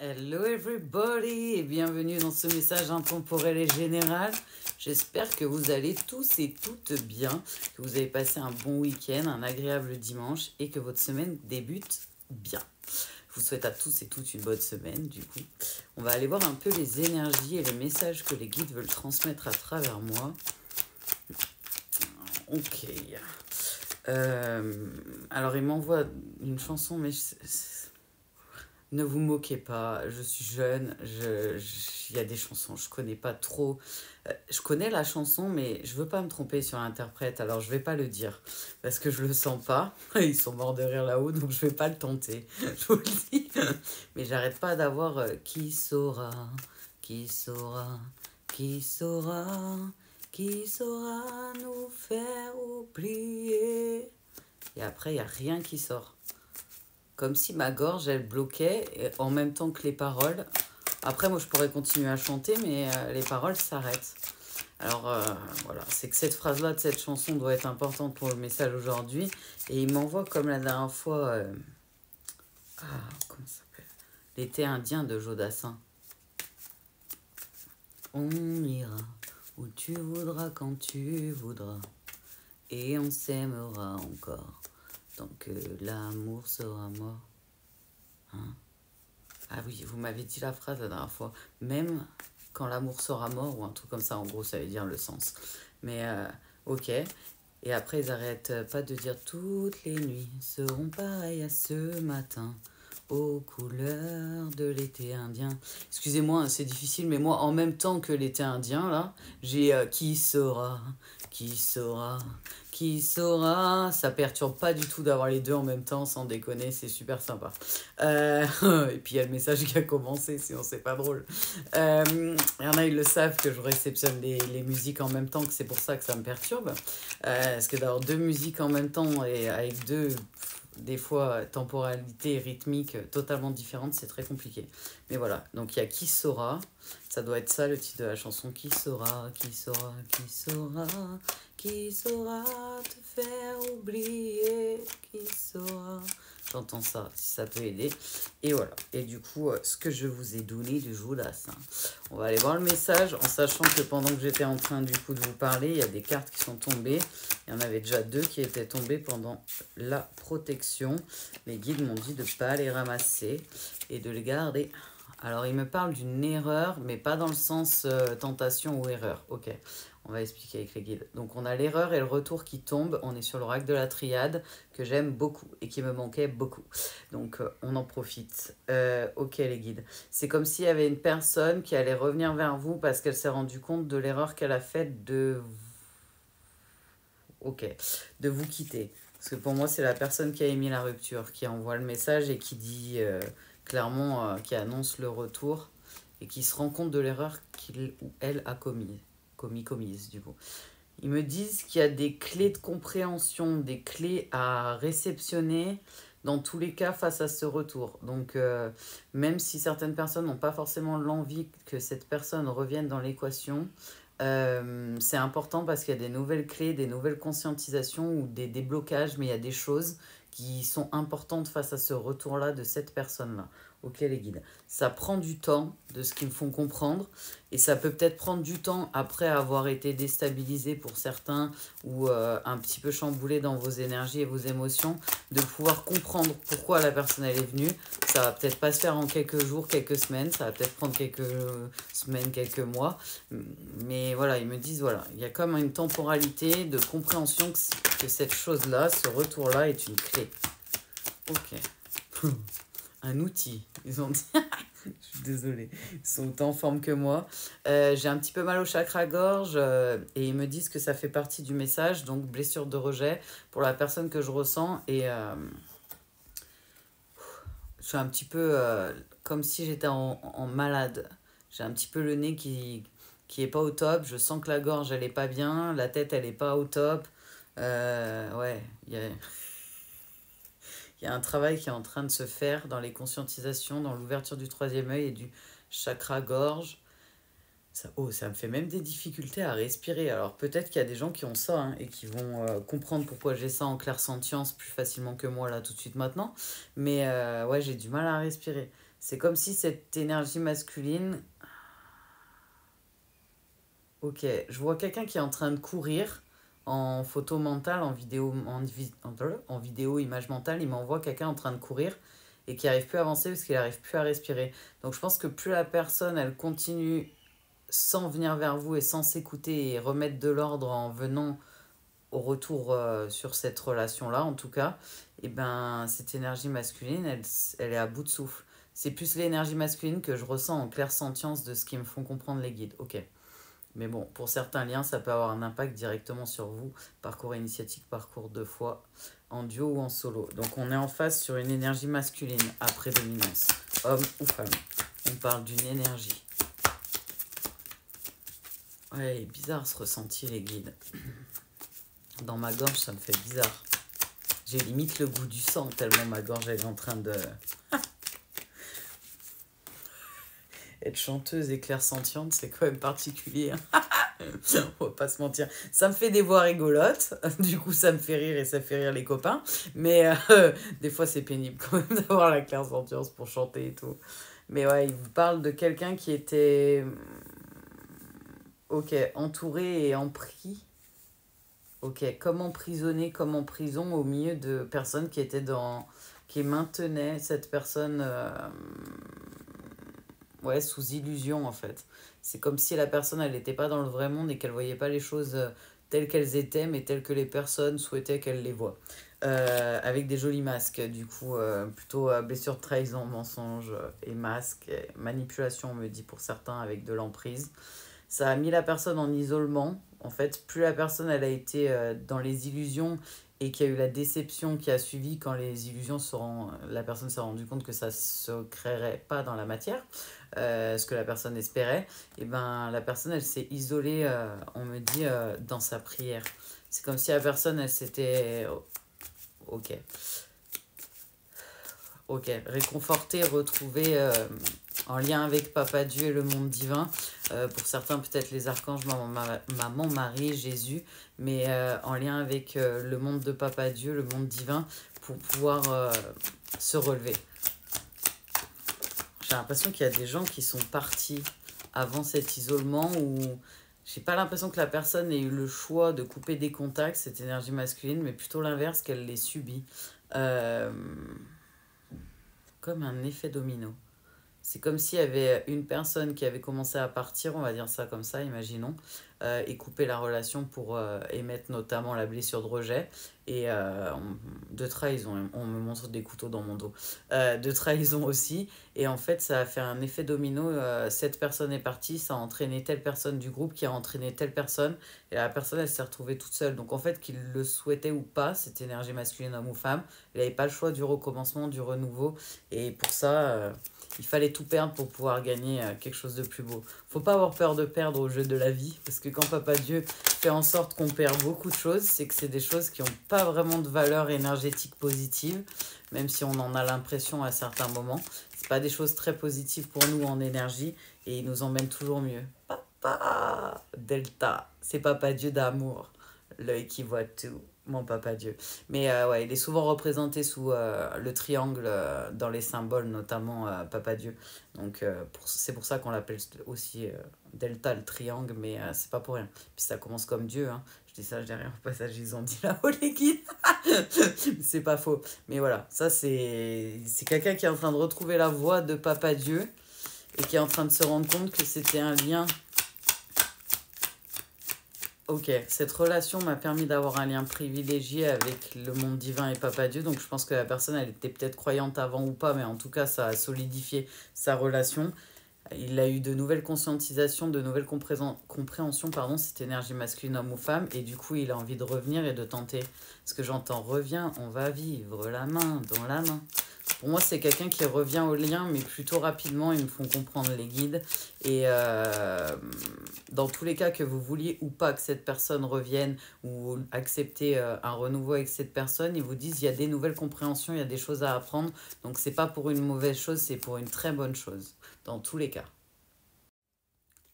Hello everybody et bienvenue dans ce message intemporel et général. J'espère que vous allez tous et toutes bien, que vous avez passé un bon week-end, un agréable dimanche et que votre semaine débute bien. Je vous souhaite à tous et toutes une bonne semaine du coup. On va aller voir un peu les énergies et les messages que les guides veulent transmettre à travers moi. Ok. Alors il m'envoie une chanson mais... Ne vous moquez pas, je suis jeune, il y a des chansons, je connais pas trop. Je connais la chanson, mais je veux pas me tromper sur l'interprète, alors je vais pas le dire, parce que je le sens pas. Ils sont morts de rire là-haut, donc je vais pas le tenter, je vous le dis. Mais j'arrête pas d'avoir qui saura, qui saura, qui saura, qui saura nous faire oublier. Et après, il n'y a rien qui sort. Comme si ma gorge, elle bloquait en même temps que les paroles. Après, moi, je pourrais continuer à chanter, mais les paroles s'arrêtent. Alors, voilà, c'est que cette phrase-là de cette chanson doit être importante pour le message aujourd'hui. Et il m'envoie, comme la dernière fois, comment ça s'appelle? L'été indien de Jodassin. On ira où tu voudras, quand tu voudras. Et on s'aimera encore, tant que l'amour sera mort. Hein? Ah oui, vous m'avez dit la phrase la dernière fois. Même quand l'amour sera mort, ou un truc comme ça, en gros, ça veut dire le sens. Mais ok. Et après, ils arrêtent pas de dire toutes les nuits seront pareilles à ce matin, aux couleurs de l'été indien. Excusez-moi, c'est difficile, mais moi, en même temps que l'été indien, là, j'ai qui saura, qui saura, qui saura. Ça perturbe pas du tout d'avoir les deux en même temps, sans déconner, c'est super sympa. Et puis il y a le message qui a commencé, sinon c'est pas drôle. Il y en a, ils le savent que je réceptionne les musiques en même temps, que c'est pour ça que ça me perturbe. Parce que d'avoir deux musiques en même temps et avec deux, des fois, temporalités rythmiques totalement différentes, c'est très compliqué. Mais voilà, donc il y a Qui saura, ça doit être ça le titre de la chanson. Qui saura, qui saura, qui saura, qui saura te faire oublier, qui saura. J'entends ça, si ça peut aider. Et voilà. Et du coup, ce que je vous ai donné du Jodassin. On va aller voir le message en sachant que pendant que j'étais en train du coup de vous parler, il y a des cartes qui sont tombées. Il y en avait déjà deux qui étaient tombées pendant la protection. Les guides m'ont dit de ne pas les ramasser et de les garder. Alors, il me parle d'une erreur, mais pas dans le sens tentation ou erreur. Ok, on va expliquer avec les guides. Donc, on a l'erreur et le retour qui tombent. On est sur l'oracle de la triade que j'aime beaucoup et qui me manquait beaucoup. Donc, on en profite. Ok, les guides. C'est comme s'il y avait une personne qui allait revenir vers vous parce qu'elle s'est rendue compte de l'erreur qu'elle a faite de... Ok, de vous quitter. Parce que pour moi, c'est la personne qui a émis la rupture, qui envoie le message et qui dit clairement, qui annonce le retour et qui se rend compte de l'erreur qu'il ou elle a commise du coup. Ils me disent qu'il y a des clés de compréhension, des clés à réceptionner dans tous les cas face à ce retour. Donc, même si certaines personnes n'ont pas forcément l'envie que cette personne revienne dans l'équation, c'est important parce qu'il y a des nouvelles clés, des nouvelles conscientisations ou des déblocages, mais il y a des choses qui sont importantes face à ce retour-là de cette personne-là. Ok les guides. Ça prend du temps de ce qu'ils me font comprendre et ça peut peut-être prendre du temps après avoir été déstabilisé pour certains ou un petit peu chamboulé dans vos énergies et vos émotions, de pouvoir comprendre pourquoi la personne elle est venue. Ça va peut-être pas se faire en quelques jours, quelques semaines, ça va peut-être prendre quelques semaines, quelques mois. Mais voilà, ils me disent, voilà, il y a comme une temporalité de compréhension que cette chose-là, ce retour-là est une clé. Ok. Un outil, ils ont dit. Je suis désolée, ils sont autant en forme que moi. J'ai un petit peu mal au chakra-gorge et ils me disent que ça fait partie du message, donc blessure de rejet pour la personne que je ressens. Et je suis un petit peu comme si j'étais en malade. J'ai un petit peu le nez qui est pas au top. Je sens que la gorge, elle est pas bien. La tête, elle est pas au top. Ouais, il y a un travail qui est en train de se faire dans les conscientisations, dans l'ouverture du troisième œil et du chakra-gorge. Ça me fait même des difficultés à respirer. Alors peut-être qu'il y a des gens qui ont ça hein, et qui vont comprendre pourquoi j'ai ça en clairsentience plus facilement que moi là tout de suite maintenant. Mais ouais, j'ai du mal à respirer. C'est comme si cette énergie masculine... Ok, je vois quelqu'un qui est en train de courir en photo mentale, en vidéo, image mentale. Il m'envoie quelqu'un en train de courir et qui n'arrive plus à avancer parce qu'il n'arrive plus à respirer. Donc je pense que plus la personne, elle continue sans venir vers vous et sans s'écouter et remettre de l'ordre en venant au retour sur cette relation-là, en tout cas, et ben, cette énergie masculine, elle est à bout de souffle. C'est plus l'énergie masculine que je ressens en clair-sentience de ce qui me font comprendre les guides. Ok. Mais bon, pour certains liens, ça peut avoir un impact directement sur vous. Parcours initiatique, parcours de foi, en duo ou en solo. Donc on est en face sur une énergie masculine à prédominance, homme ou femme. On parle d'une énergie. Ouais, bizarre ce ressenti, les guides. Dans ma gorge, ça me fait bizarre. J'ai limite le goût du sang, tellement ma gorge elle est en train de... Être chanteuse et clairsentiente, c'est quand même particulier. On va pas se mentir. Ça me fait des voix rigolotes. Du coup, ça me fait rire et ça fait rire les copains. Mais des fois, c'est pénible quand même d'avoir la clairsentience pour chanter et tout. Mais ouais, il vous parle de quelqu'un qui était... Ok, entouré et empris. Ok, comme emprisonné, comme en prison au milieu de personnes qui étaient dans... qui maintenaient cette personne... Ouais, sous illusion en fait. C'est comme si la personne, elle n'était pas dans le vrai monde et qu'elle voyait pas les choses telles qu'elles étaient, mais telles que les personnes souhaitaient qu'elles les voient. Avec des jolis masques, du coup, plutôt blessure de trahison, mensonge et masque, et manipulation, on me dit pour certains, avec de l'emprise. Ça a mis la personne en isolement. En fait, plus la personne, elle a été dans les illusions et qu'il y a eu la déception qui a suivi quand les illusions seront... La personne s'est rendue compte que ça se créerait pas dans la matière, ce que la personne espérait, et ben la personne, elle s'est isolée, on me dit, dans sa prière. C'est comme si la personne, elle s'était... Ok. Ok, réconforter, retrouver en lien avec Papa Dieu et le monde divin. Pour certains, peut-être les archanges, maman Marie, Jésus, mais en lien avec le monde de Papa Dieu, le monde divin, pour pouvoir se relever. J'ai l'impression qu'il y a des gens qui sont partis avant cet isolement où j'ai pas l'impression que la personne ait eu le choix de couper des contacts, cette énergie masculine, mais plutôt l'inverse, qu'elle l'ait subi. Euh, Comme un effet domino. C'est comme s'il y avait une personne qui avait commencé à partir, on va dire ça comme ça, imaginons, et couper la relation pour émettre notamment la blessure de rejet et de trahison. On me montre des couteaux dans mon dos. De trahison aussi. Et en fait, ça a fait un effet domino. Cette personne est partie, ça a entraîné telle personne du groupe qui a entraîné telle personne. Et la personne, elle s'est retrouvée toute seule. Donc en fait, qu'il le souhaitait ou pas, cette énergie masculine, homme ou femme, il n'avait pas le choix du recommencement, du renouveau. Et pour ça... il fallait tout perdre pour pouvoir gagner quelque chose de plus beau. Faut pas avoir peur de perdre au jeu de la vie, parce que quand Papa Dieu fait en sorte qu'on perd beaucoup de choses, c'est que c'est des choses qui n'ont pas vraiment de valeur énergétique positive, même si on en a l'impression à certains moments. C'est pas des choses très positives pour nous en énergie, et il nous emmène toujours mieux. Papa Delta, c'est Papa Dieu d'amour, l'œil qui voit tout. Mon Papa Dieu. Mais ouais, il est souvent représenté sous le triangle dans les symboles, notamment Papa Dieu. Donc c'est pour ça qu'on l'appelle aussi Delta, le triangle, mais c'est pas pour rien. Puis ça commence comme Dieu, hein. Je dis ça, je dis rien au passage, ils ont dit là-haut les guides. C'est pas faux. Mais voilà, ça c'est quelqu'un qui est en train de retrouver la voie de Papa Dieu et qui est en train de se rendre compte que c'était un lien. Ok, cette relation m'a permis d'avoir un lien privilégié avec le monde divin et Papa Dieu. Donc je pense que la personne, elle était peut-être croyante avant ou pas, mais en tout cas, ça a solidifié sa relation. Il a eu de nouvelles conscientisations, de nouvelles compréhensions, pardon, cette énergie masculine, homme ou femme. Et du coup, il a envie de revenir et de tenter. Ce que j'entends, reviens, on va vivre la main dans la main. Pour moi, c'est quelqu'un qui revient au lien, mais plutôt rapidement. Ils me font comprendre les guides. Et dans tous les cas, que vous vouliez ou pas que cette personne revienne ou accepter un renouveau avec cette personne, ils vous disent il y a des nouvelles compréhensions, il y a des choses à apprendre. Donc, c'est pas pour une mauvaise chose, c'est pour une très bonne chose. Dans tous les cas.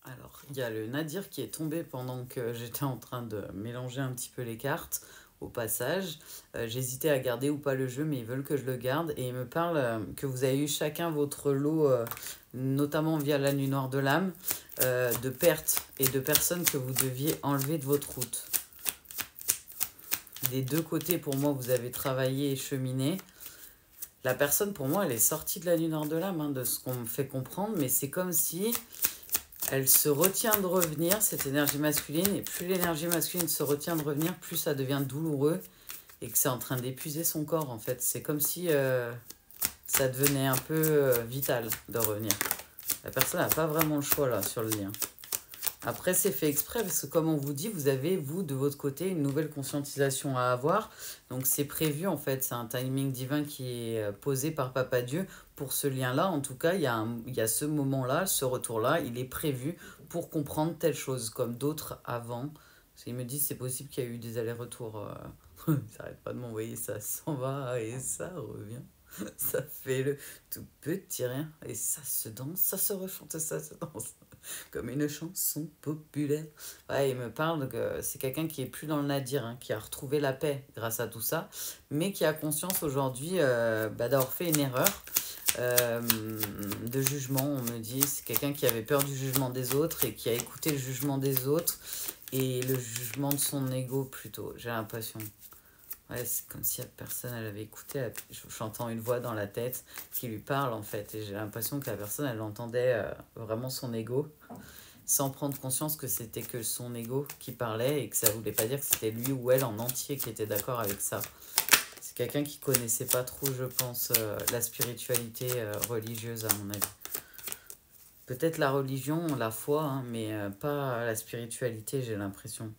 Alors, il y a le Nadir qui est tombé pendant que j'étais en train de mélanger un petit peu les cartes. au passage. J'hésitais à garder ou pas le jeu, mais ils veulent que je le garde. Et ils me parlent que vous avez eu chacun votre lot, notamment via la nuit noire de l'âme, de pertes et de personnes que vous deviez enlever de votre route. Des deux côtés, pour moi, vous avez travaillé et cheminé. La personne, pour moi, elle est sortie de la nuit noire de l'âme, hein, de ce qu'on me fait comprendre, mais c'est comme si elle se retient de revenir, cette énergie masculine, et plus l'énergie masculine se retient de revenir, plus ça devient douloureux, et que c'est en train d'épuiser son corps, en fait. C'est comme si ça devenait un peu vital de revenir. La personne n'a pas vraiment le choix, là, sur le lien. Après, c'est fait exprès parce que, comme on vous dit, vous avez, vous, de votre côté, une nouvelle conscientisation à avoir. Donc, c'est prévu, en fait. C'est un timing divin qui est posé par Papa Dieu pour ce lien-là. En tout cas, il y a ce moment-là, ce retour-là, il est prévu pour comprendre telle chose, comme d'autres avant. Parce qu'ils me disent, c'est possible qu'il y a eu des allers-retours. Ils n'arrêtent pas de m'envoyer ça s'en va et ça revient. Ça fait le tout petit rien. Et ça se danse, ça se rechante, ça se danse. Comme une chanson populaire. Ouais, il me parle que c'est quelqu'un qui est plus dans le nadir, hein, qui a retrouvé la paix grâce à tout ça, mais qui a conscience aujourd'hui d'avoir fait une erreur de jugement, on me dit. C'est quelqu'un qui avait peur du jugement des autres et qui a écouté le jugement des autres et le jugement de son ego plutôt, j'ai l'impression. Ouais, c'est comme si la personne, elle avait écouté, j'entends une voix dans la tête qui lui parle en fait, et j'ai l'impression que la personne, elle entendait vraiment son ego, sans prendre conscience que c'était que son ego qui parlait, et que ça voulait pas dire que c'était lui ou elle en entier qui était d'accord avec ça. C'est quelqu'un qui connaissait pas trop, je pense, la spiritualité religieuse, à mon avis. Peut-être la religion, la foi, hein, mais pas la spiritualité, j'ai l'impression.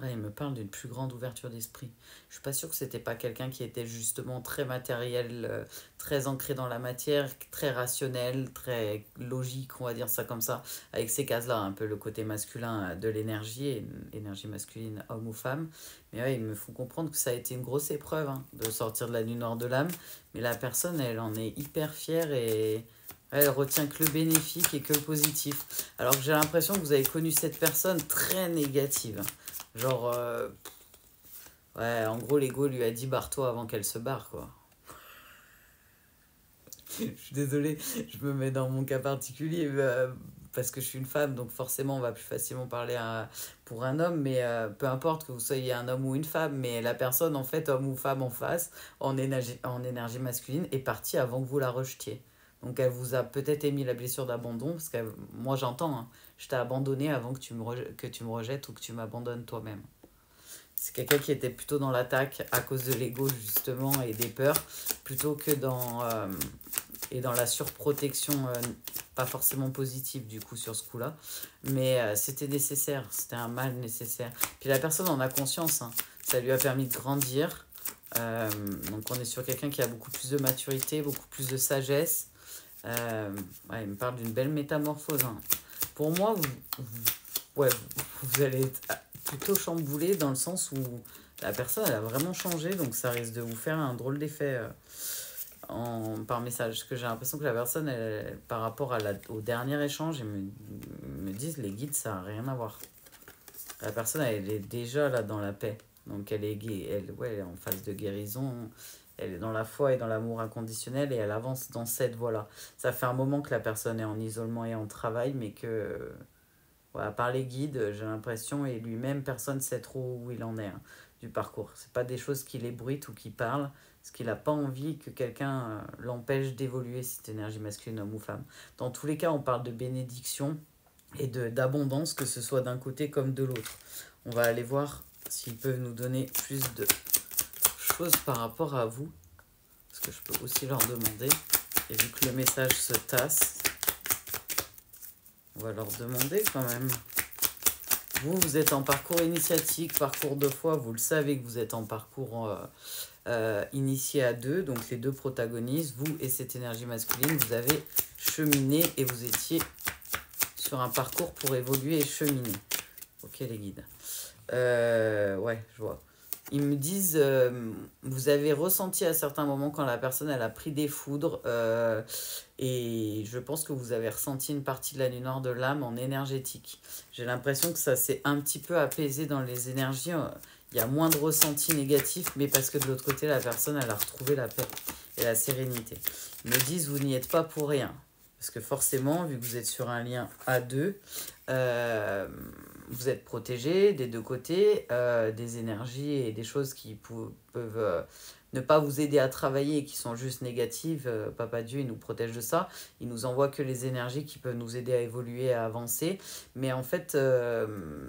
Ouais, il me parle d'une plus grande ouverture d'esprit. Je suis pas sûre que c'était pas quelqu'un qui était justement très matériel, très ancré dans la matière, très rationnel, très logique, on va dire ça comme ça, avec ces cases-là, un peu le côté masculin de l'énergie, énergie masculine, homme ou femme. Mais ouais, ils me font comprendre que ça a été une grosse épreuve, hein, de sortir de la nuit noire de l'âme. Mais la personne, elle en est hyper fière et elle retient que le bénéfique et que le positif. Alors que j'ai l'impression que vous avez connu cette personne très négative. Genre, ouais, en gros, l'ego lui a dit barre-toi avant qu'elle se barre, quoi. Je suis désolée, je me mets dans mon cas particulier parce que je suis une femme, donc forcément, on va plus facilement parler pour un homme, mais peu importe que vous soyez un homme ou une femme, mais la personne, en fait, homme ou femme en face, en énergie masculine, est partie avant que vous la rejetiez. Donc, elle vous a peut-être émis la blessure d'abandon, parce que moi, j'entends, hein, je t'ai abandonné avant que tu me rejettes ou que tu m'abandonnes toi-même. C'est quelqu'un qui était plutôt dans l'attaque à cause de l'ego justement et des peurs, plutôt que dans la surprotection, pas forcément positive du coup sur ce coup-là. Mais c'était nécessaire, c'était un mal nécessaire. Puis la personne en a conscience, hein, ça lui a permis de grandir. Donc on est sur quelqu'un qui a beaucoup plus de maturité, beaucoup plus de sagesse. Ouais, il me parle d'une belle métamorphose, hein. Pour moi, vous allez être plutôt chamboulé dans le sens où la personne, elle a vraiment changé, donc ça risque de vous faire un drôle d'effet par message. Parce que j'ai l'impression que la personne, par rapport au dernier échange, ils me disent les guides, ça n'a rien à voir. La personne, elle est déjà là dans la paix. Donc elle est elle est en phase de guérison. Elle est dans la foi et dans l'amour inconditionnel et elle avance dans cette voie-là. Ça fait un moment que la personne est en isolement et en travail, mais que, ouais, à part les guides, j'ai l'impression, et lui-même, personne ne sait trop où il en est, hein, du parcours. C'est pas des choses qui l'ébruitent ou qui parlent, parce qu'il n'a pas envie que quelqu'un l'empêche d'évoluer, cette énergie masculine, homme ou femme. Dans tous les cas, on parle de bénédiction et d'abondance, que ce soit d'un côté comme de l'autre. On va aller voir s'ils peuvent nous donner plus de choses par rapport à vous, parce que je peux aussi leur demander. Et vu que le message se tasse, on va leur demander quand même. Vous êtes en parcours initiatique, parcours de foi, vous le savez que vous êtes en parcours initié à deux, donc les deux protagonistes, vous et cette énergie masculine, vous avez cheminé et vous étiez sur un parcours pour évoluer et cheminer. Ok les guides. Ouais, je vois. Ils me disent, vous avez ressenti à certains moments quand la personne elle a pris des foudres et je pense que vous avez ressenti une partie de la nuit noire de l'âme en énergétique. J'ai l'impression que ça s'est un petit peu apaisé dans les énergies. Il y a moins de ressentis négatifs, mais parce que de l'autre côté, la personne elle a retrouvé la paix et la sérénité. Ils me disent, vous n'y êtes pas pour rien. Parce que forcément, vu que vous êtes sur un lien à deux, vous êtes protégé des deux côtés, des énergies et des choses qui peuvent ne pas vous aider à travailler et qui sont juste négatives. Papa Dieu, il nous protège de ça. Il nous envoie que les énergies qui peuvent nous aider à évoluer, à avancer. Mais en fait,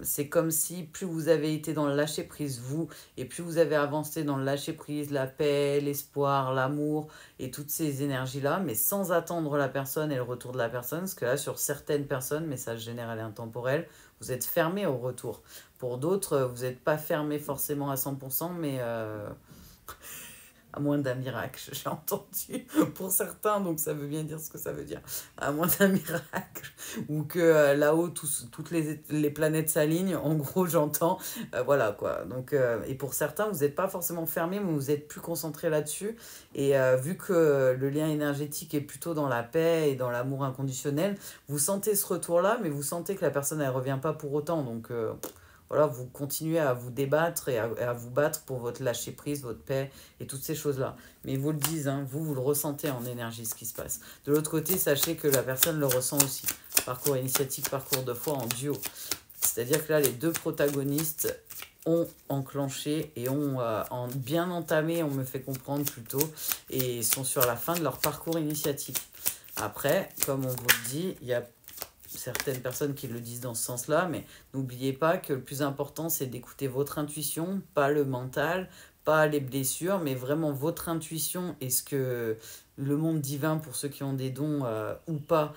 c'est comme si plus vous avez été dans le lâcher-prise, vous, et plus vous avez avancé dans le lâcher-prise, la paix, l'espoir, l'amour, et toutes ces énergies-là, mais sans attendre la personne et le retour de la personne, parce que là, sur certaines personnes, message général et intemporel, vous êtes fermé au retour. Pour d'autres, vous n'êtes pas fermé forcément à 100%, mais à moins d'un miracle, j'ai entendu, pour certains, donc ça veut bien dire ce que ça veut dire, à moins d'un miracle, ou que là-haut, toutes les planètes s'alignent, en gros, j'entends, voilà quoi. Donc, et pour certains, vous n'êtes pas forcément fermé, mais vous êtes plus concentré là-dessus, et vu que le lien énergétique est plutôt dans la paix et dans l'amour inconditionnel, vous sentez ce retour-là, mais vous sentez que la personne, elle revient pas pour autant, donc... voilà, vous continuez à vous débattre et à vous battre pour votre lâcher-prise, votre paix et toutes ces choses-là. Mais ils vous le disent, hein, vous le ressentez en énergie, ce qui se passe. De l'autre côté, sachez que la personne le ressent aussi. Parcours initiatique, parcours de foi en duo. C'est-à-dire que là, les deux protagonistes ont enclenché et ont bien entamé, on me fait comprendre plutôt, et sont sur la fin de leur parcours initiatique. Après, comme on vous le dit, il y a certaines personnes qui le disent dans ce sens-là, mais n'oubliez pas que le plus important, c'est d'écouter votre intuition, pas le mental, pas les blessures, mais vraiment votre intuition et ce que le monde divin, pour ceux qui ont des dons ou pas,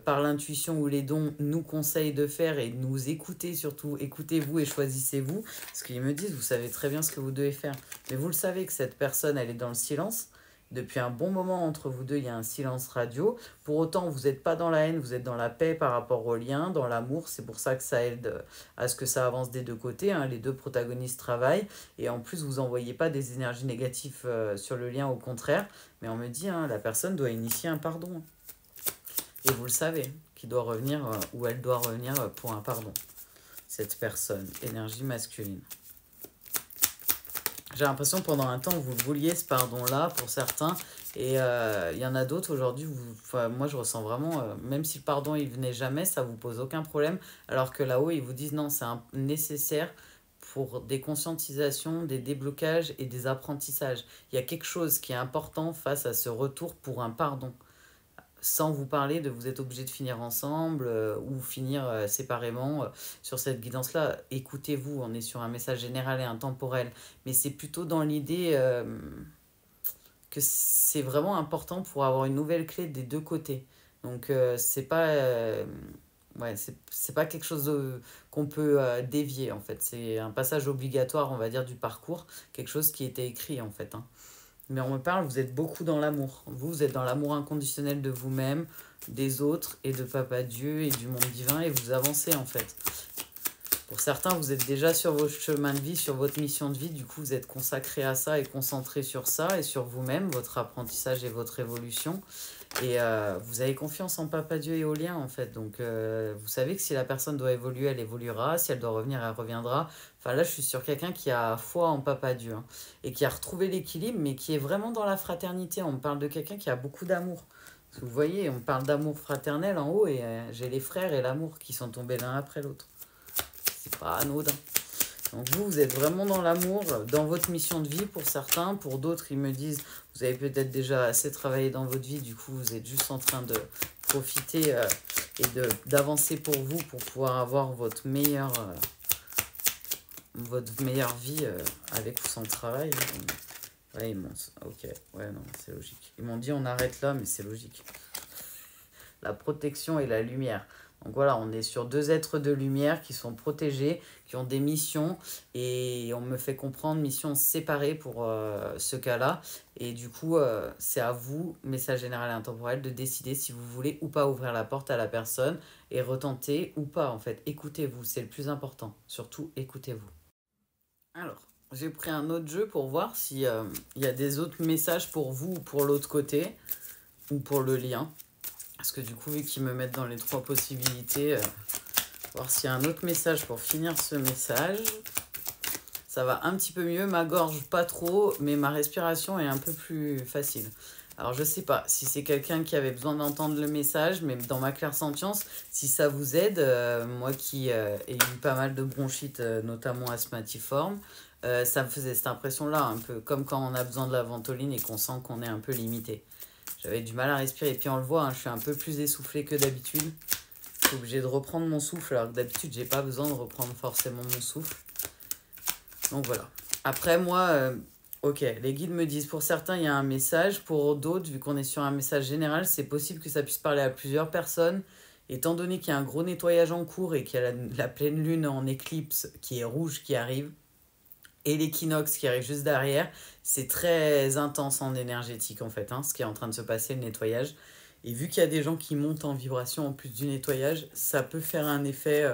par l'intuition ou les dons, nous conseille de faire et nous écouter surtout. Écoutez-vous et choisissez-vous. Parce qu'ils me disent, vous savez très bien ce que vous devez faire. Mais vous le savez que cette personne, elle est dans le silence. Depuis un bon moment, entre vous deux, il y a un silence radio. Pour autant, vous n'êtes pas dans la haine, vous êtes dans la paix par rapport au lien, dans l'amour. C'est pour ça que ça aide à ce que ça avance des deux côtés, hein. Les deux protagonistes travaillent. Et en plus, vous n'envoyez pas des énergies négatives sur le lien, au contraire. Mais on me dit, hein, la personne doit initier un pardon. Et vous le savez, qui doit revenir, ou elle doit revenir pour un pardon. Cette personne, énergie masculine. J'ai l'impression que pendant un temps, vous vouliez ce pardon-là pour certains. Et il y en a d'autres aujourd'hui, moi je ressens vraiment, même si le pardon il venait jamais, ça vous pose aucun problème. Alors que là-haut, ils vous disent non, c'est nécessaire pour des conscientisations, des déblocages et des apprentissages. Il y a quelque chose qui est important face à ce retour pour un pardon. Sans vous parler de vous êtes obligé de finir ensemble ou finir séparément sur cette guidance-là. Écoutez-vous, on est sur un message général et intemporel. Mais c'est plutôt dans l'idée que c'est vraiment important pour avoir une nouvelle clé des deux côtés. Donc c'est pas... ouais, c'est pas quelque chose qu'on peut dévier en fait. C'est un passage obligatoire, on va dire, du parcours. Quelque chose qui était écrit en fait, hein. Mais on me parle, vous êtes beaucoup dans l'amour. Vous êtes dans l'amour inconditionnel de vous-même, des autres et de Papa Dieu et du monde divin et vous avancez en fait. Pour certains, vous êtes déjà sur votre chemin de vie, sur votre mission de vie. Du coup, vous êtes consacré à ça et concentré sur ça et sur vous-même, votre apprentissage et votre évolution. Et vous avez confiance en Papa Dieu et au lien, en fait. Donc, vous savez que si la personne doit évoluer, elle évoluera. Si elle doit revenir, elle reviendra. Enfin, là, je suis sur quelqu'un qui a foi en Papa Dieu, hein, et qui a retrouvé l'équilibre, mais qui est vraiment dans la fraternité. On me parle de quelqu'un qui a beaucoup d'amour. Parce que vous voyez, on parle d'amour fraternel en haut, et j'ai les frères et l'amour qui sont tombés l'un après l'autre. C'est pas anodin. Donc vous êtes vraiment dans l'amour, dans votre mission de vie pour certains. Pour d'autres, ils me disent, vous avez peut-être déjà assez travaillé dans votre vie, du coup, vous êtes juste en train de profiter et d'avancer pour vous, pour pouvoir avoir votre meilleure vie avec ou sans travail. Ouais, ok, ouais, non, c'est logique. Ils m'ont dit, on arrête là, mais c'est logique. La protection et la lumière. Donc voilà, on est sur deux êtres de lumière qui sont protégés, qui ont des missions, et on me fait comprendre missions séparées pour ce cas-là. Et du coup, c'est à vous, message général et intemporel, de décider si vous voulez ou pas ouvrir la porte à la personne et retenter ou pas, en fait. Écoutez-vous, c'est le plus important. Surtout, écoutez-vous. Alors, j'ai pris un autre jeu pour voir si il y a des autres messages pour vous ou pour l'autre côté, ou pour le lien. Parce que du coup, vu qu'ils me mettent dans les 3 possibilités, voir s'il y a un autre message pour finir ce message. Ça va un petit peu mieux, ma gorge pas trop, mais ma respiration est un peu plus facile. Alors je sais pas si c'est quelqu'un qui avait besoin d'entendre le message, mais dans ma clairsentience, si ça vous aide, moi qui ai eu pas mal de bronchite, notamment asthmatiforme, ça me faisait cette impression-là, un peu comme quand on a besoin de la ventoline et qu'on sent qu'on est un peu limité. J'avais du mal à respirer, et puis on le voit, hein, je suis un peu plus essoufflée que d'habitude. Je suis obligée de reprendre mon souffle, alors que d'habitude, j'ai pas besoin de reprendre forcément mon souffle. Donc voilà. Après, moi, ok, les guides me disent pour certains, il y a un message. Pour d'autres, vu qu'on est sur un message général, c'est possible que ça puisse parler à plusieurs personnes. Étant donné qu'il y a un gros nettoyage en cours et qu'il y a la pleine lune en éclipse qui est rouge qui arrive, et l'équinoxe qui arrive juste derrière, c'est très intense en énergétique en fait, hein, ce qui est en train de se passer, le nettoyage. Et vu qu'il y a des gens qui montent en vibration en plus du nettoyage, ça peut faire un effet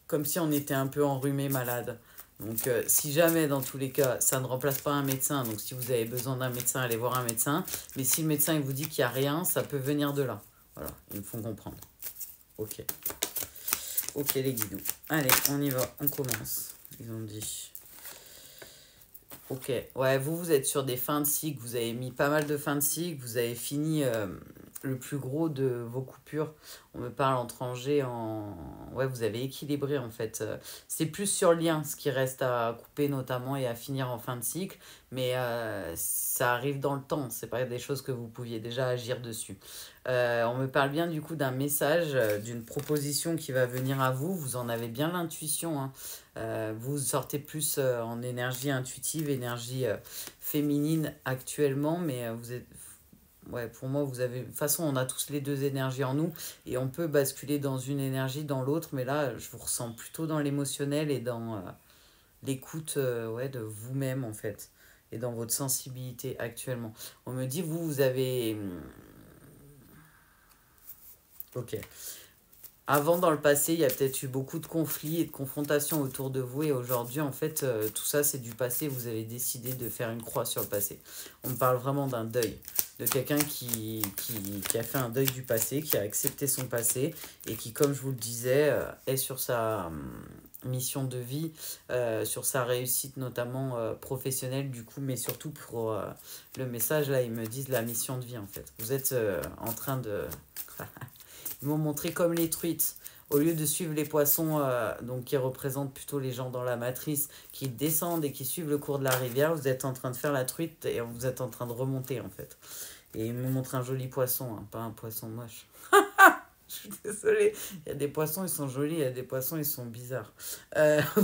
comme si on était un peu enrhumé, malade. Donc si jamais dans tous les cas, ça ne remplace pas un médecin, donc si vous avez besoin d'un médecin, allez voir un médecin. Mais si le médecin il vous dit qu'il n'y a rien, ça peut venir de là. Voilà, ils me font comprendre. Ok. Ok les guidoux. Allez, on y va, on commence. Ils ont dit... Ok, ouais, vous êtes sur des fins de cycle, vous avez mis pas mal de fins de cycle, vous avez fini le plus gros de vos coupures. On me parle en tranché, ouais, vous avez équilibré en fait. C'est plus sur le lien, ce qui reste à couper notamment et à finir en fin de cycle, mais ça arrive dans le temps, c'est pas des choses que vous pouviez déjà agir dessus. On me parle bien du coup d'un message, d'une proposition qui va venir à vous, vous en avez bien l'intuition, hein. Vous sortez plus en énergie intuitive, énergie féminine actuellement, mais vous êtes... Ouais, pour moi, vous avez... De toute façon, on a tous les deux énergies en nous, et on peut basculer dans une énergie, dans l'autre, mais là, je vous ressens plutôt dans l'émotionnel et dans l'écoute ouais, de vous-même, en fait, et dans votre sensibilité actuellement. On me dit, vous avez... Ok. Avant, dans le passé, il y a peut-être eu beaucoup de conflits et de confrontations autour de vous. Et aujourd'hui, en fait, tout ça, c'est du passé. Vous avez décidé de faire une croix sur le passé. On me parle vraiment d'un deuil. De quelqu'un qui a fait un deuil du passé, qui a accepté son passé. Et qui, comme je vous le disais, est sur sa mission de vie, sur sa réussite notamment professionnelle du coup. Mais surtout pour le message, là, ils me disent la mission de vie, en fait. Vous êtes en train de... Ils m'ont montré comme les truites. Au lieu de suivre les poissons, donc qui représentent plutôt les gens dans la matrice, qui descendent et qui suivent le cours de la rivière, vous êtes en train de faire la truite et vous êtes en train de remonter en fait. Et ils me montrent un joli poisson, hein, pas un poisson moche. Je suis désolée. Il y a des poissons, ils sont jolis, il y a des poissons, ils sont bizarres.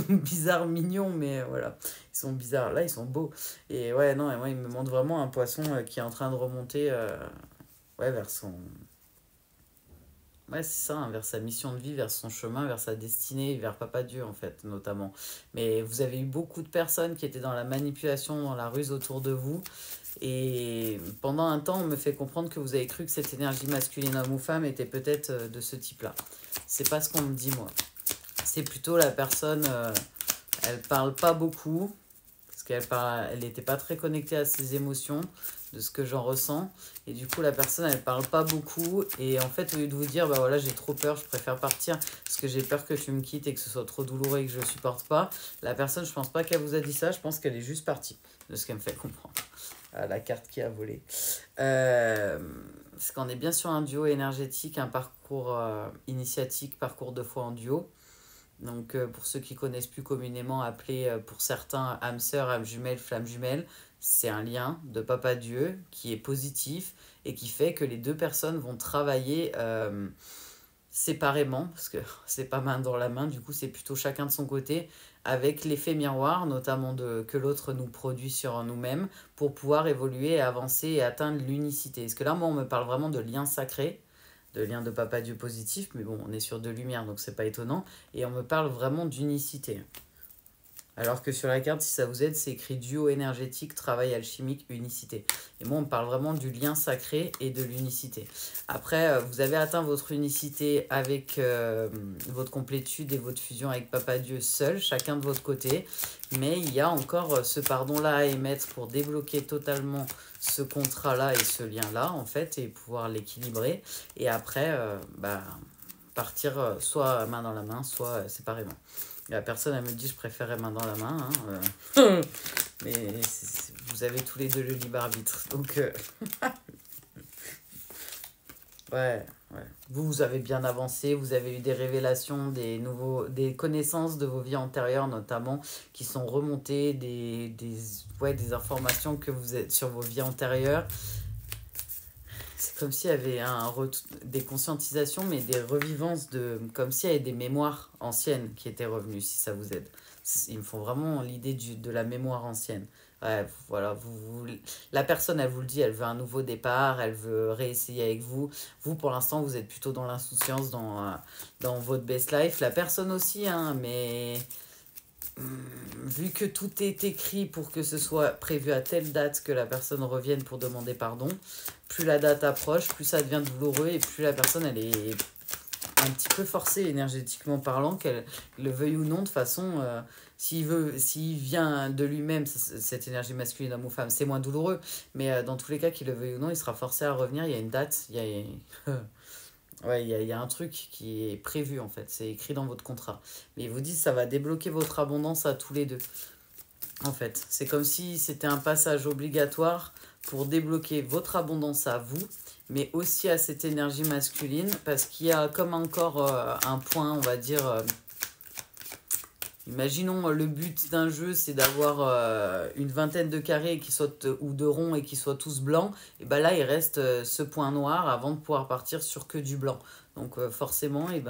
Bizarres, mignons, mais voilà. Ils sont bizarres. Là, ils sont beaux. Et ouais, non, et moi, ils me montrent vraiment un poisson qui est en train de remonter ouais, vers son... Ouais, c'est ça, hein, vers sa mission de vie, vers son chemin, vers sa destinée, vers Papa Dieu, en fait, notamment. Mais vous avez eu beaucoup de personnes qui étaient dans la manipulation, dans la ruse autour de vous. Et pendant un temps, on me fait comprendre que vous avez cru que cette énergie masculine, homme ou femme, était peut-être de ce type-là. C'est pas ce qu'on me dit, moi. C'est plutôt la personne, elle parle pas beaucoup, parce elle n'était pas très connectée à ses émotions, de ce que j'en ressens. Et du coup, la personne, elle parle pas beaucoup. Et en fait, au lieu de vous dire, bah voilà, j'ai trop peur, je préfère partir parce que j'ai peur que tu me quittes et que ce soit trop douloureux et que je ne supporte pas. La personne, je pense pas qu'elle vous a dit ça, je pense qu'elle est juste partie, de ce qu'elle me fait comprendre. La carte qui a volé. Parce qu'on est bien sur un duo énergétique, un parcours initiatique, parcours de foi en duo. Donc, pour ceux qui connaissent plus communément, appelé pour certains âme sœur, âme jumelle, flamme jumelle, c'est un lien de Papa Dieu qui est positif et qui fait que les deux personnes vont travailler séparément, parce que c'est pas main dans la main, du coup c'est plutôt chacun de son côté, avec l'effet miroir, notamment que l'autre nous produit sur nous-mêmes, pour pouvoir évoluer et avancer et atteindre l'unicité. Parce que là, moi, on me parle vraiment de lien sacré, de lien de Papa Dieu positif, mais bon, on est sur de lumière, donc c'est pas étonnant, et on me parle vraiment d'unicité. Alors que sur la carte, si ça vous aide, c'est écrit duo énergétique, travail alchimique, unicité. Et moi, on me parle vraiment du lien sacré et de l'unicité. Après, vous avez atteint votre unicité avec votre complétude et votre fusion avec Papa Dieu seul, chacun de votre côté. Mais il y a encore ce pardon-là à émettre pour débloquer totalement ce contrat-là et ce lien-là, en fait, et pouvoir l'équilibrer. Et après, partir soit main dans la main, soit séparément. La personne, elle me dit, je préférerais main dans la main. Hein, mais vous avez tous les deux le libre arbitre. Donc, ouais. Vous avez bien avancé, vous avez eu des révélations, des connaissances de vos vies antérieures notamment, qui sont remontées, des informations que vous êtes sur vos vies antérieures. C'est comme s'il y avait des conscientisations, mais des revivances, comme s'il y avait des mémoires anciennes qui étaient revenues, si ça vous aide. Ils me font vraiment l'idée de la mémoire ancienne. Ouais, voilà, la personne, elle vous le dit, elle veut un nouveau départ, elle veut réessayer avec vous. Vous, pour l'instant, vous êtes plutôt dans l'insouciance, dans votre best life. La personne aussi, hein, mais vu que tout est écrit pour que ce soit prévu à telle date que la personne revienne pour demander pardon, plus la date approche, plus ça devient douloureux et plus la personne, elle est un petit peu forcée énergétiquement parlant, qu'elle le veuille ou non. De toute façon, s'il vient de lui-même, cette énergie masculine, homme ou femme, c'est moins douloureux. Mais dans tous les cas, qu'il le veuille ou non, il sera forcé à revenir. Il y a une date, ouais, il y a un truc qui est prévu en fait, c'est écrit dans votre contrat. Mais il vous dit ça va débloquer votre abondance à tous les deux. En fait, c'est comme si c'était un passage obligatoire pour débloquer votre abondance à vous, mais aussi à cette énergie masculine, parce qu'il y a comme encore un point, on va dire, imaginons le but d'un jeu, c'est d'avoir une vingtaine de carrés ou de ronds et qui soient tous blancs. Et ben là, il reste ce point noir avant de pouvoir partir sur que du blanc. Donc forcément, il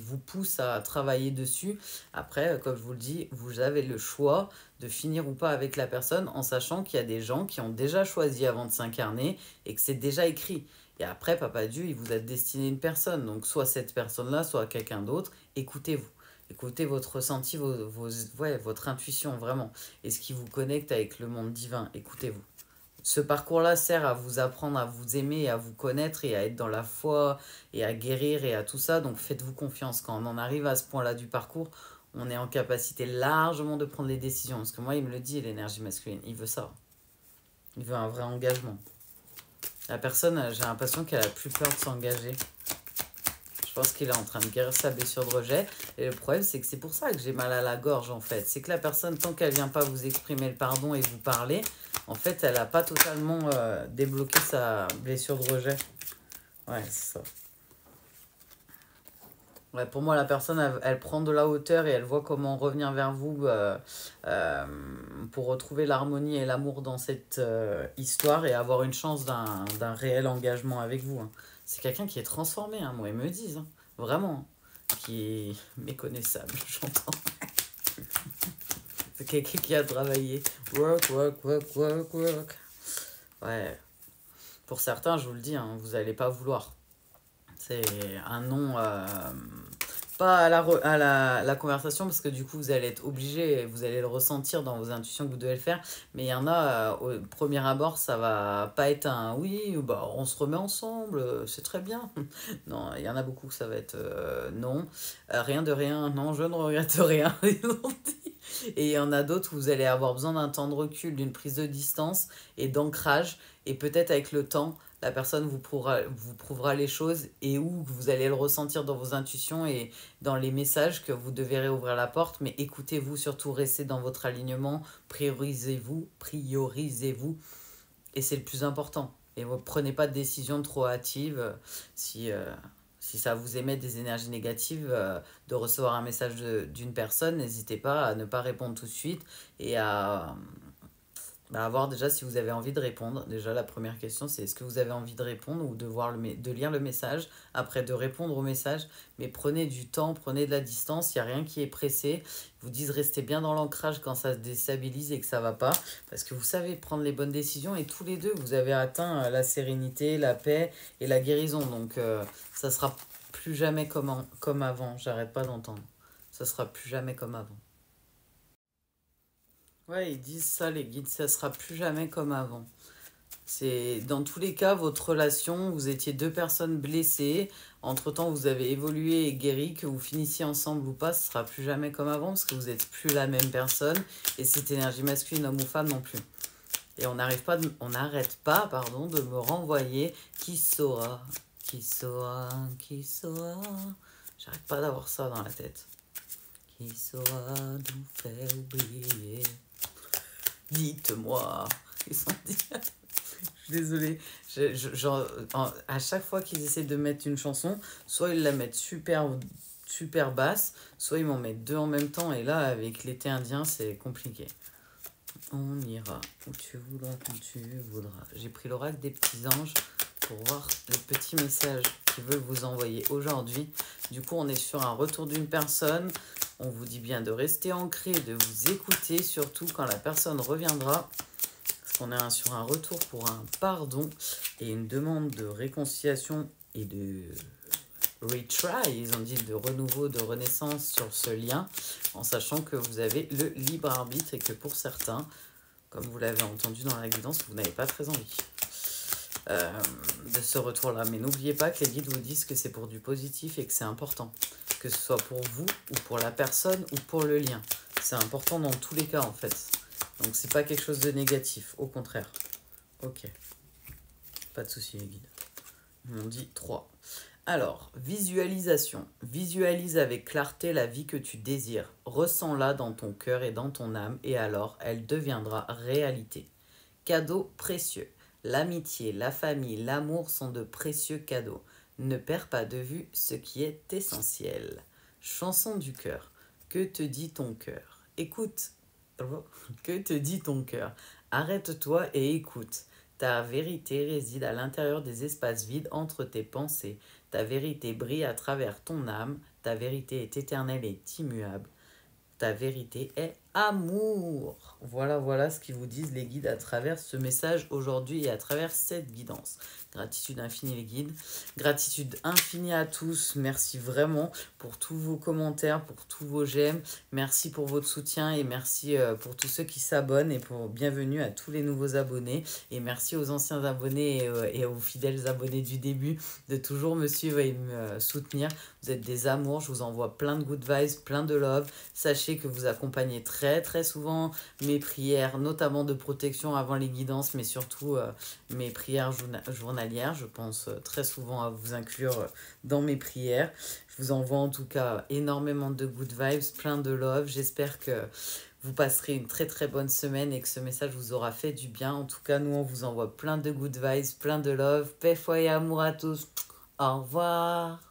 vous pousse à travailler dessus. Après, comme je vous le dis, vous avez le choix de finir ou pas avec la personne en sachant qu'il y a des gens qui ont déjà choisi avant de s'incarner et que c'est déjà écrit. Et après, Papa Dieu, il vous a destiné une personne. Donc soit cette personne-là, soit quelqu'un d'autre. Écoutez-vous. Écoutez votre ressenti, votre intuition vraiment. Et ce qui vous connecte avec le monde divin. Écoutez-vous. Ce parcours-là sert à vous apprendre à vous aimer, et à vous connaître et à être dans la foi et à guérir et à tout ça. Donc faites-vous confiance. Quand on en arrive à ce point-là du parcours, on est en capacité largement de prendre les décisions. Parce que moi, il me le dit, l'énergie masculine. Il veut ça. Il veut un vrai engagement. La personne, j'ai l'impression qu'elle a plus peur de s'engager. Je pense qu'il est en train de guérir sa blessure de rejet. Et le problème, c'est que c'est pour ça que j'ai mal à la gorge, en fait. C'est que la personne, tant qu'elle vient pas vous exprimer le pardon et vous parler, en fait, elle n'a pas totalement débloqué sa blessure de rejet. Ouais, c'est ça. Ouais, pour moi, la personne, elle prend de la hauteur et elle voit comment revenir vers vous pour retrouver l'harmonie et l'amour dans cette histoire et avoir une chance d'un réel engagement avec vous. Hein. C'est quelqu'un qui est transformé, hein, moi, ils me disent. Hein, vraiment. Qui est méconnaissable, j'entends. C'est quelqu'un qui a travaillé. Work. Ouais. Pour certains, je vous le dis, hein, vous n'allez pas vouloir. C'est un nom, pas à la conversation, parce que du coup, vous allez être obligé, vous allez le ressentir dans vos intuitions que vous devez le faire. Mais il y en a, au premier abord, ça va pas être un oui, bah, on se remet ensemble, c'est très bien. Non, il y en a beaucoup que ça va être non, rien de rien, non, je ne regrette rien. Et il y en a d'autres où vous allez avoir besoin d'un temps de recul, d'une prise de distance et d'ancrage. Et peut-être avec le temps, la personne vous prouvera les choses et où vous allez le ressentir dans vos intuitions et dans les messages que vous devez réouvrir la porte. Mais écoutez-vous, surtout restez dans votre alignement, priorisez-vous. Et c'est le plus important. Et vous prenez pas de décision trop hâtive si ça vous émet des énergies négatives de recevoir un message d'une personne, n'hésitez pas à ne pas répondre tout de suite et à voir déjà si vous avez envie de répondre. Déjà, la première question, c'est est-ce que vous avez envie de répondre ou de lire le message, après de répondre au message. Mais prenez du temps, prenez de la distance, il n'y a rien qui est pressé. Ils vous disent restez bien dans l'ancrage quand ça se déstabilise et que ça va pas, parce que vous savez prendre les bonnes décisions et tous les deux, vous avez atteint la sérénité, la paix et la guérison. Donc, ça sera plus jamais comme avant. J'arrête pas d'entendre. Ça sera plus jamais comme avant. Ouais, ils disent ça, les guides, ça sera plus jamais comme avant. C'est dans tous les cas, votre relation, vous étiez deux personnes blessées. Entre-temps, vous avez évolué et guéri, que vous finissiez ensemble ou pas, ce sera plus jamais comme avant parce que vous n'êtes plus la même personne. Et cette énergie masculine, homme ou femme, non plus. Et on n'arrête pas, pardon, de me renvoyer qui saura, qui saura, qui saura. J'arrête pas d'avoir ça dans la tête. Qui saura nous faire oublier. Dites-moi. Ils sont dit. Je suis désolée. À chaque fois qu'ils essaient de mettre une chanson, soit ils la mettent super basse, soit ils m'en mettent deux en même temps. Et là, avec l'été indien, c'est compliqué. On ira où tu voudras, quand tu voudras. J'ai pris l'oracle des petits anges pour voir le petit message qu'ils veulent vous envoyer aujourd'hui. Du coup, on est sur un retour d'une personne. On vous dit bien de rester ancré, de vous écouter, surtout quand la personne reviendra. Parce qu'on est sur un retour pour un pardon et une demande de réconciliation et de retry, ils ont dit de renouveau, de renaissance sur ce lien, en sachant que vous avez le libre arbitre et que pour certains, comme vous l'avez entendu dans la guidance, vous n'avez pas très envie de ce retour-là. Mais n'oubliez pas que les guides vous disent que c'est pour du positif et que c'est important, que ce soit pour vous ou pour la personne ou pour le lien. C'est important dans tous les cas en fait. Donc c'est pas quelque chose de négatif, au contraire. Ok, pas de souci les guides. On dit 3. Alors, visualisation. Visualise avec clarté la vie que tu désires. Ressens-la dans ton cœur et dans ton âme et alors elle deviendra réalité. Cadeaux précieux. L'amitié, la famille, l'amour sont de précieux cadeaux. Ne perds pas de vue ce qui est essentiel. Chanson du cœur. Que te dit ton cœur? Écoute. Que te dit ton cœur? Arrête-toi et écoute. Ta vérité réside à l'intérieur des espaces vides entre tes pensées. Ta vérité brille à travers ton âme. Ta vérité est éternelle et immuable. Ta vérité est amour. Voilà ce qu'ils vous disent les guides à travers ce message aujourd'hui et à travers cette guidance. Gratitude infinie les guides. Gratitude infinie à tous. Merci vraiment pour tous vos commentaires, pour tous vos j'aime. Merci pour votre soutien et merci pour tous ceux qui s'abonnent et pour bienvenue à tous les nouveaux abonnés. Et merci aux anciens abonnés et aux fidèles abonnés du début de toujours me suivre et me soutenir. Vous êtes des amours. Je vous envoie plein de good vibes, plein de love. Sachez que vous accompagnez très souvent mes prières, notamment de protection avant les guidances, mais surtout mes prières journalières. Je pense très souvent à vous inclure dans mes prières. Je vous envoie en tout cas énormément de good vibes, plein de love. J'espère que vous passerez une très bonne semaine et que ce message vous aura fait du bien. En tout cas, nous, on vous envoie plein de good vibes, plein de love. Paix, foi et amour à tous. Au revoir.